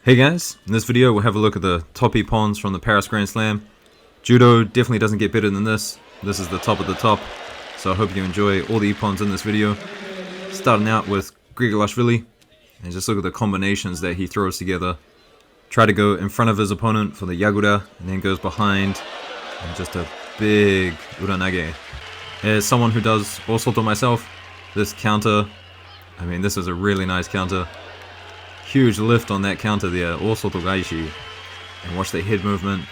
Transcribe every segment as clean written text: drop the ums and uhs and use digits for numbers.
Hey guys, in this video we'll have a look at the top Ippons from the Paris Grand Slam. Judo definitely doesn't get better than this. This is the top of the top, so I hope you enjoy all the Ippons in this video. Starting out with Grigolashvili, and just look at the combinations that he throws together. Try to go in front of his opponent for the Yagura, and then goes behind, and just a big uranage. As someone who does Osoto myself, this counter, I mean this is a really nice counter. Huge lift on that counter there, Osoto Gaishi. And watch the head movement,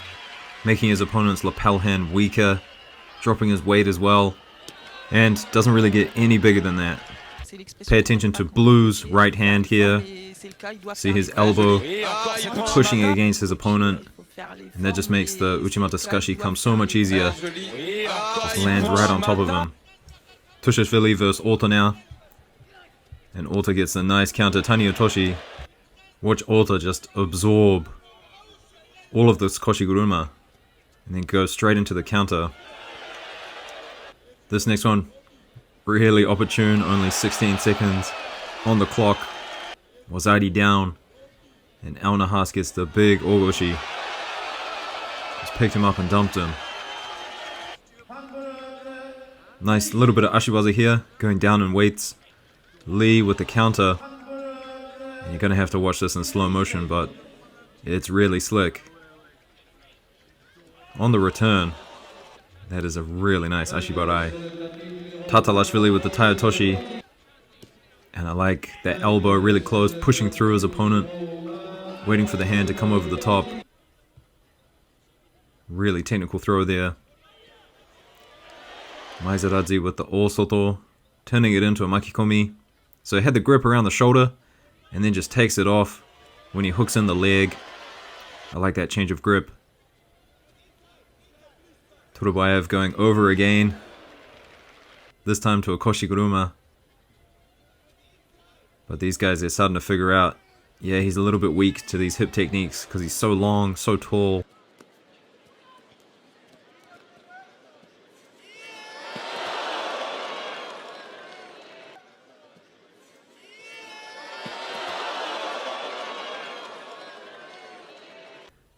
making his opponent's lapel hand weaker, dropping his weight as well, and doesn't really get any bigger than that. Pay attention to Blue's right hand here. See his elbow pushing against his opponent, and that just makes the Uchimata Sukashi come so much easier. Just lands right on top of him. Tushishvili versus Ota now. And Ota gets a nice counter Tani Otoshi. Watch Ota just absorb all of this Koshiguruma and then go straight into the counter. This next one, really opportune, only 16 seconds on the clock. Wazadi down, and Aonahas gets the big Ogoshi. Just picked him up and dumped him. Nice little bit of Ashiwaza here, going down in weights. Lee with the counter. You're going to have to watch this in slow motion, but it's really slick. On the return, that is a really nice Ashibarai. Tatalashvili with the Tayotoshi. And I like that elbow really close, pushing through his opponent, waiting for the hand to come over the top. Really technical throw there. Maizaradzi with the Osoto, turning it into a Makikomi. So he had the grip around the shoulder, and then just takes it off when he hooks in the leg. I like that change of grip. Torobaev going over again. This time to a Koshiguruma. But these guys are starting to figure out, yeah, he's a little bit weak to these hip techniques because he's so long, so tall.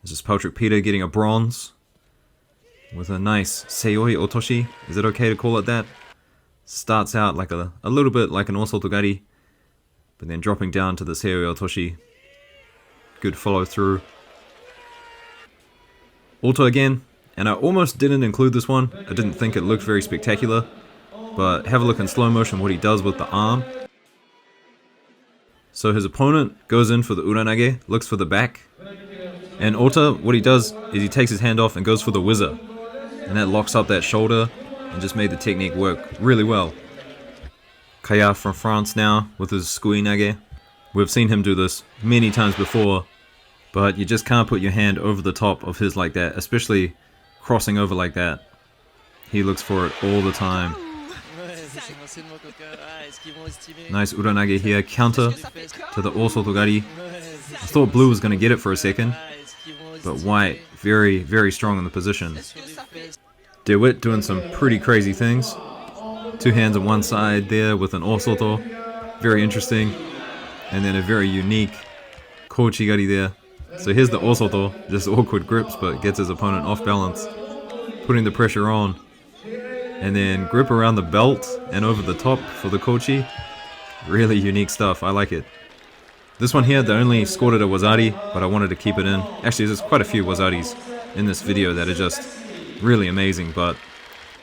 This is Patrick Peter getting a bronze with a nice Seoi Otoshi. Is it okay to call it that? Starts out like a little bit like an Osotogari, but then dropping down to the Seoi Otoshi. Good follow through. Ota again, and I almost didn't include this one. I didn't think it looked very spectacular, but have a look in slow motion what he does with the arm. So his opponent goes in for the uranage, looks for the back. And Ota, what he does is he takes his hand off and goes for the whizzer. And that locks up that shoulder and just made the technique work really well. Kaya from France now with his Skuinage. We've seen him do this many times before, but you just can't put your hand over the top of his like that, especially crossing over like that. He looks for it all the time. Nice uranage here, counter to the Osotogari. I thought Blue was going to get it for a second, but White very, very strong in the position. DeWitt doing some pretty crazy things. Two hands on one side there with an Osoto. Very interesting. And then a very unique Kochigari there. So here's the Osoto, just awkward grips but gets his opponent off balance. Putting the pressure on. And then grip around the belt and over the top for the Kochi. Really unique stuff, I like it. This one here, they only scored it a Wazari, but I wanted to keep it in. Actually, there's quite a few Wazaris in this video that are just really amazing, but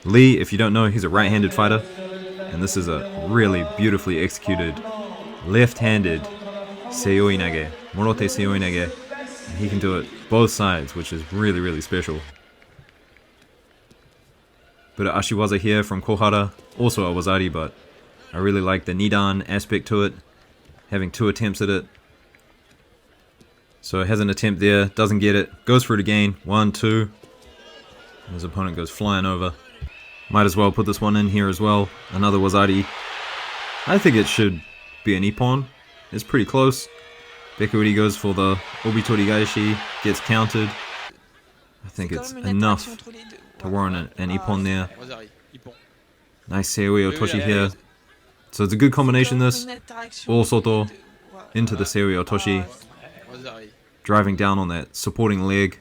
Lee, if you don't know, he's a right-handed fighter, and this is a really beautifully executed left-handed Seoi Nage, Morote Seoi Nage, and he can do it both sides, which is really, really special. Bit of Ashiwaza here from Kohara, also a Wazari, but I really like the Nidan aspect to it, having two attempts at it. So has an attempt there, doesn't get it, goes for it again, 1, 2, and his opponent goes flying over. Might as well put this one in here as well, another Wazari. I think it should be an Ippon, it's pretty close. Bekuri goes for the Obitori Gaishi, gets countered. I think it's enough to warrant an Ippon there. Nice Seoi Otoshi here. So it's a good combination this. Osoto into the Seoi Otoshi. driving down on that supporting leg.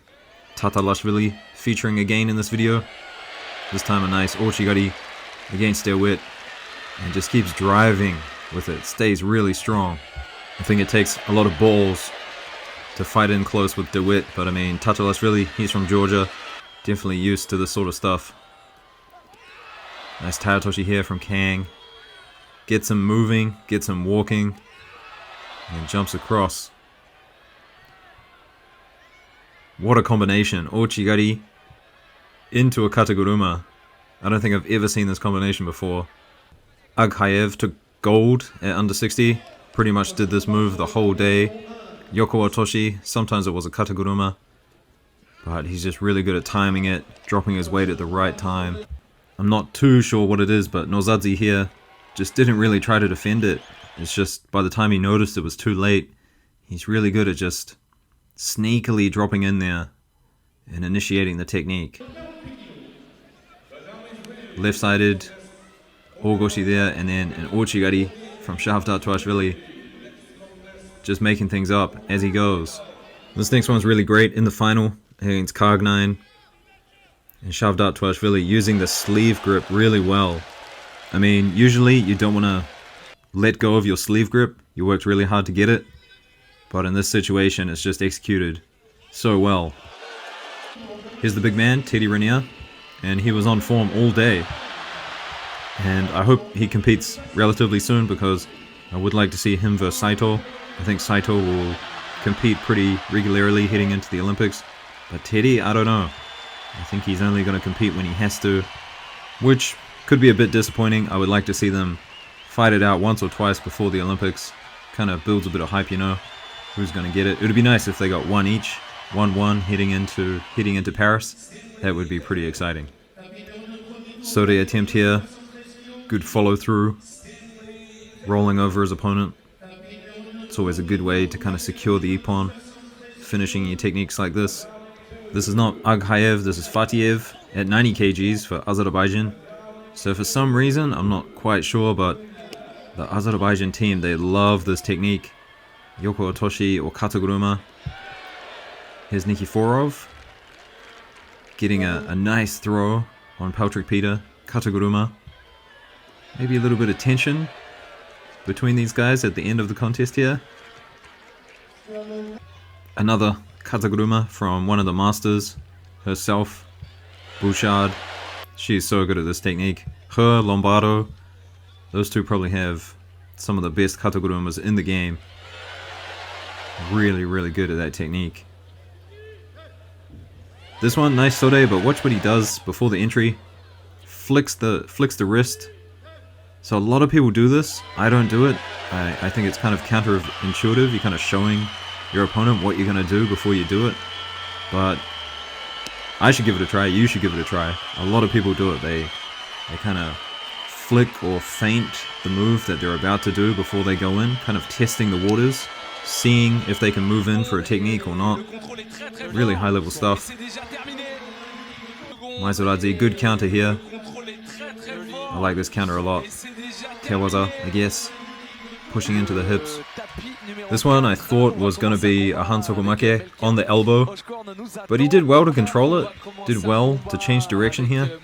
Tatalashvili featuring again in this video. This time a nice Ochigari against Dewit, and just keeps driving with it. Stays really strong. I think it takes a lot of balls to fight in close with DeWitt, but I mean, Tatalashvili, he's from Georgia, definitely used to this sort of stuff. Nice Tayatoshi here from Kang. Gets him moving, gets him walking, and jumps across. What a combination. Ochigari into a Kataguruma. I don't think I've ever seen this combination before. Aghaev took gold at under 60. Pretty much did this move the whole day. Yoko Otoshi, sometimes it was a Kataguruma, but he's just really good at timing it, dropping his weight at the right time. I'm not too sure what it is, but Nozadzi here just didn't really try to defend it. It's just by the time he noticed it was too late, he's really good at just sneakily dropping in there and initiating the technique. Left-sided, Ogoshi there, and then an Ochigari from Shavdat Tuashvili, just making things up as he goes. This next one's really great in the final against Kargnine, and Shavdat Tuashvili using the sleeve grip really well. I mean, usually you don't want to let go of your sleeve grip. You worked really hard to get it, but in this situation it's just executed so well. Here's the big man, Teddy Raniere, and he was on form all day. And I hope he competes relatively soon, because I would like to see him versus Saito. I think Saito will compete pretty regularly heading into the Olympics. But Teddy, I don't know. I think he's only going to compete when he has to, which could be a bit disappointing. I would like to see them fight it out once or twice before the Olympics. Kind of builds a bit of hype, you know. Who's going to get it? It would be nice if they got one each. 1-1 heading into Paris. That would be pretty exciting. Sode attempt here. Good follow through. Rolling over his opponent. It's always a good way to kind of secure the Ippon. Finishing your techniques like this. This is not Aghaev, this is Fatiev at 90 kgs for Azerbaijan. So for some reason, I'm not quite sure, but the Azerbaijan team, they love this technique. Yoko Otoshi or Kataguruma. Here's Nikiforov. Getting a nice throw on Patrick Peter. Kataguruma. Maybe a little bit of tension between these guys at the end of the contest here. Another Kataguruma from one of the masters herself, Bouchard. She's so good at this technique. Her, Lombardo, those two probably have some of the best Katagurumas in the game. Really, really good at that technique. This one, nice Sode, but watch what he does before the entry. Flicks the wrist. So a lot of people do this. I don't do it. I think it's kind of counterintuitive. You're kind of showing your opponent what you're going to do before you do it. But I should give it a try. You should give it a try. A lot of people do it. They kind of flick or feint the move that they're about to do before they go in. Kind of testing the waters. Seeing if they can move in for a technique or not. Really high level stuff. Maizoradze, good counter here. I like this counter a lot. Tewaza, I guess. Pushing into the hips. This one I thought was going to be a Hansokumake on the elbow. But he did well to control it. Did well to change direction here.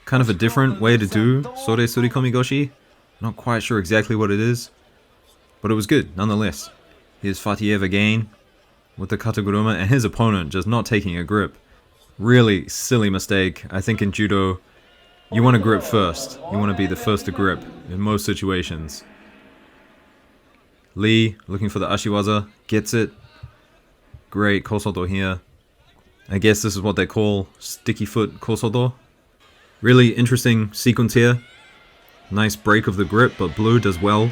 Kind of a different way to do Sore Surikomi Goshi. Not quite sure exactly what it is. But it was good, nonetheless. Here's Fatiev again with the Kataguruma, and his opponent just not taking a grip. Really silly mistake. I think in Judo, you want to grip first. You want to be the first to grip in most situations. Lee looking for the Ashiwaza, gets it. Great Kosodo here. I guess this is what they call sticky foot Kosodo. Really interesting sequence here. Nice break of the grip, but blue does well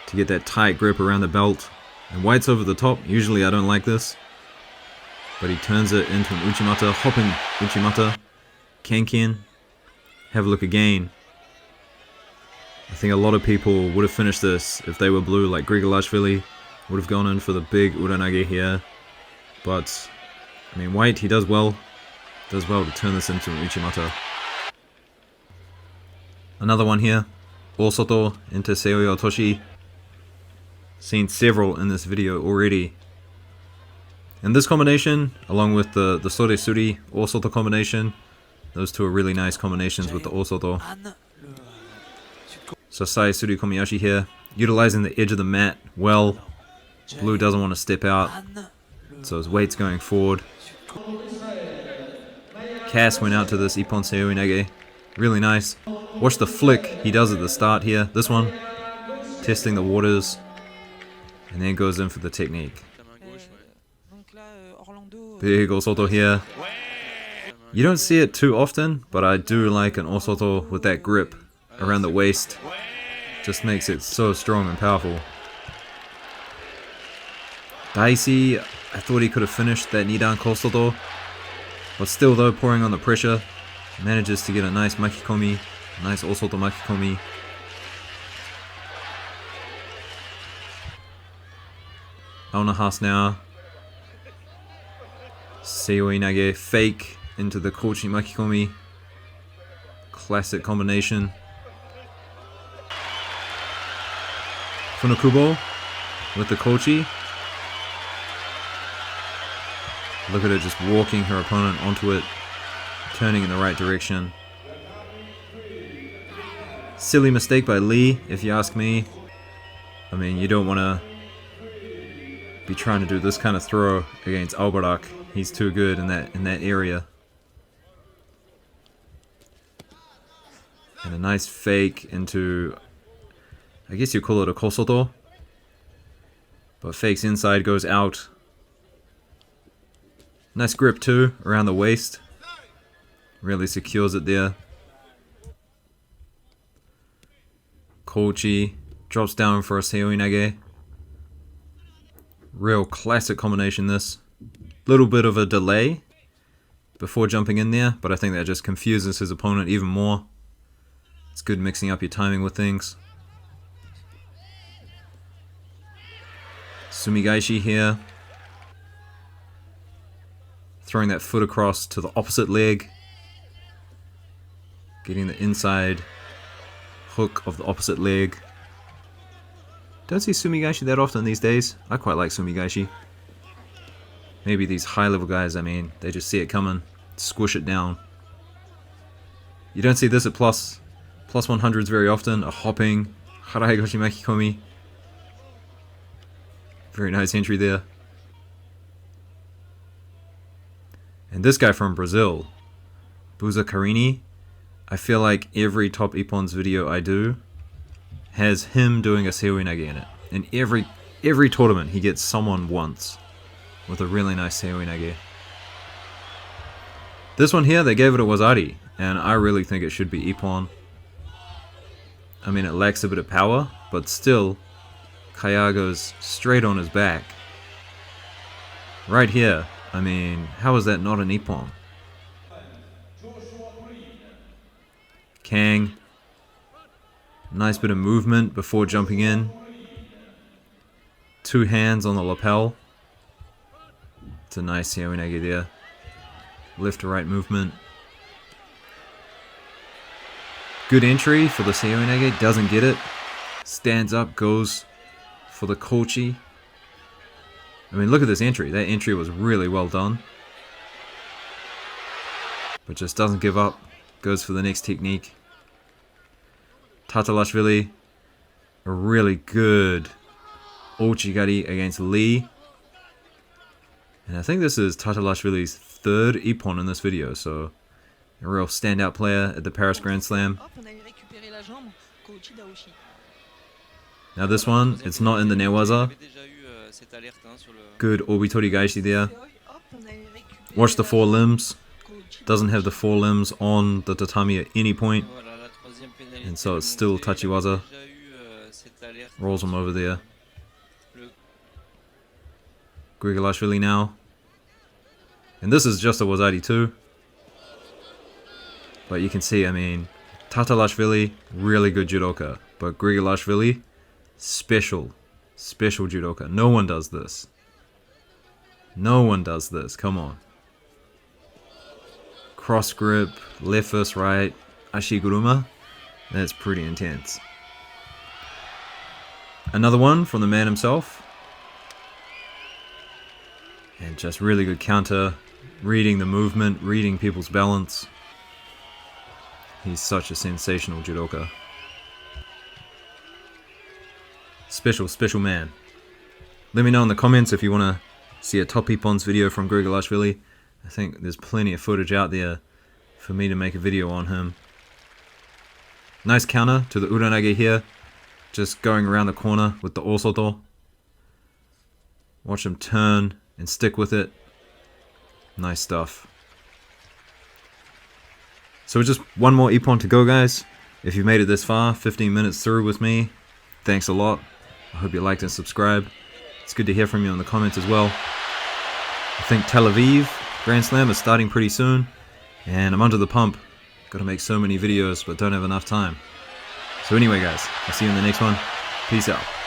to get that tight grip around the belt. And white's over the top. Usually I don't like this. But he turns it into an Uchimata, hopping Uchimata. Kanken. Have a look again. I think a lot of people would have finished this if they were blue, like Grigolashvili would have gone in for the big Uranage here. But, I mean, white, he does well. Does well to turn this into an Uchimata. Another one here. Osoto into Seoi Otoshi. Seen several in this video already. And this combination, along with the Sore Suri Osoto combination, those two are really nice combinations with the Osoto. So Sai Suri Komiyashi here, utilizing the edge of the mat well. Blue doesn't want to step out, so his weight's going forward. Cass went out to this Ippon Seoi Nage. Really nice. Watch the flick he does at the start here. This one, testing the waters, and then goes in for the technique. Big Osoto here. You don't see it too often, but I do like an Osoto with that grip around the waist. Just makes it so strong and powerful. Daisy, I thought he could have finished that Nidan Kosoto, but still though, pouring on the pressure, manages to get a nice Makikomi, nice Osoto Makikomi. Aonahas now. Seoi Nage, fake into the Kochi Makikomi. Classic combination. Funakubo with the Kochi. Look at her just walking her opponent onto it, turning in the right direction. Silly mistake by Lee, if you ask me. I mean, you don't want to be trying to do this kind of throw against Albarak. He's too good in that area. And a nice fake into, I guess you call it a Kosoto. But fakes inside, goes out. Nice grip too, around the waist. Really secures it there. Kochi drops down for a Seoi Nage. Real classic combination this. Little bit of a delay before jumping in there, but I think that just confuses his opponent even more. It's good mixing up your timing with things. Sumigaishi here. Throwing that foot across to the opposite leg. Getting the inside hook of the opposite leg. Don't see Sumigaishi that often these days. I quite like Sumigaishi. Maybe these high level guys, I mean, they just see it coming, squish it down. You don't see this at plus 100s very often. A hopping Haraigoshi Makikomi. Very nice entry there. And this guy from Brazil, Buza Carini, I feel like every Top Ippons video I do has him doing a Seoi Nage in it. In every tournament he gets someone once with a really nice Seoi Nage. This one here, they gave it a Wazari, and I really think it should be Ippon. I mean, it lacks a bit of power, but still, Kaya goes straight on his back. Right here. I mean, how is that not an Ippon? Kang. Nice bit of movement before jumping in. Two hands on the lapel. It's a nice Seoi Nage there. Left to right movement. Good entry for the Seoi Nage. Doesn't get it. Stands up, goes for the Kochi. I mean, look at this entry. That entry was really well done. But just doesn't give up. Goes for the next technique. Tatalashvili. A really good Ochigari against Lee. And I think this is Tatalashvili's third Ippon in this video. So, a real standout player at the Paris Grand Slam. Now this one, it's not in the Newaza. Good Obitori Gaishi there. Watch the four limbs. Doesn't have the four limbs on the tatami at any point. And so it's still Tachiwaza. Rolls him over there. Grigolashvili now. And this is just a Wazari too. But you can see, I mean, Tatalashvili, really good judoka. But Grigolashvili, special judoka. No one does this. No one does this. Come on. Cross grip, left fist, right, ashiguruma. That's pretty intense. Another one from the man himself. And just really good counter, reading the movement, reading people's balance. He's such a sensational judoka. Special man. Let me know in the comments if you want to see a top Ippons video from Grigolashvili. I think there's plenty of footage out there for me to make a video on him. Nice counter to the uranage here. Just going around the corner with the osoto. Watch him turn and stick with it. Nice stuff. So just one more Ippon to go, guys. If you made it this far, 15 minutes through with me, thanks a lot. I hope you liked and subscribed. It's good to hear from you in the comments as well. I think Tel Aviv Grand Slam is starting pretty soon, and I'm under the pump. Got to make so many videos, but don't have enough time. So anyway, guys, I'll see you in the next one. Peace out.